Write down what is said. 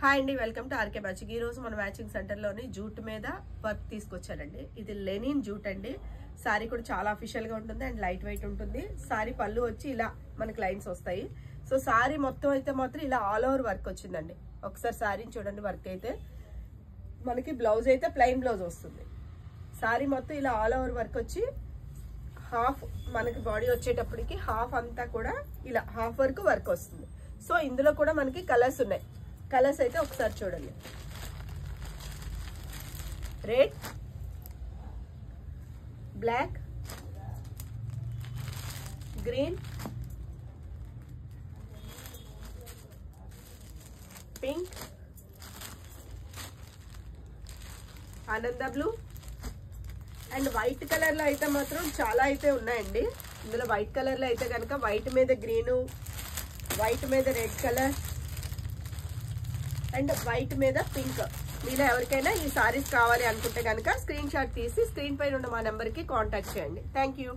Hi అండి, welcome to RK matching. ఈ రోజు మన మ్యాచింగ్ సెంటర్ లోని జూట్ మీద వర్క్ తీసుకొచ్చానండి. ఇది లెనిన్ జూట్ అండి. సారీ కూడా చాలా అఫీషియల్ గా ఉంటుంది అండ్ లైట్ వెయిట్ ఉంటుంది. సారీ పళ్ళు వచ్చి ఇలా మనకి లైన్స్ వస్తాయి. సో సారీ మొత్తం అయితే మాత్రం ఇలా ఆల్ ఓవర్ వర్క్ వచ్చిందండి. ఒకసారి సారీని చూడండి. వర్క్ అయితే మనకి బ్లౌజ్ అయితే ప్లెయిన్ బ్లౌజ్ వస్తుంది. సారీ మొత్తం ఇలా ఆల్ ఓవర్ వర్క్ వచ్చి హాఫ్ మనకి బాడీ వచ్చేటప్పటికి హాఫ్ అంతా కూడా ఇలా హాఫ్ వరకు వర్క్ వస్తుంది. సో ఇందులో కూడా మనకి కలర్స్ ఉన్నాయి. కలర్స్ అయితే ఒకసారి చూడండి. రెడ్, బ్లాక్, గ్రీన్, పింక్, ఆనంద బ్లూ అండ్ వైట్ కలర్ లో అయితే మాత్రం చాలా అయితే ఉన్నాయండి. ఇందులో వైట్ కలర్ లో అయితే కనుక వైట్ మీద గ్రీను, వైట్ మీద రెడ్ కలర్ అండ్ వైట్ మీద పింక్. మీలో ఎవరికైనా ఈ సారీస్ కావాలి అనుకుంటే కనుక స్క్రీన్ షాట్ తీసి స్క్రీన్ పైన ఉన్న మా నెంబర్కి కాంటాక్ట్ చేయండి. Thank you.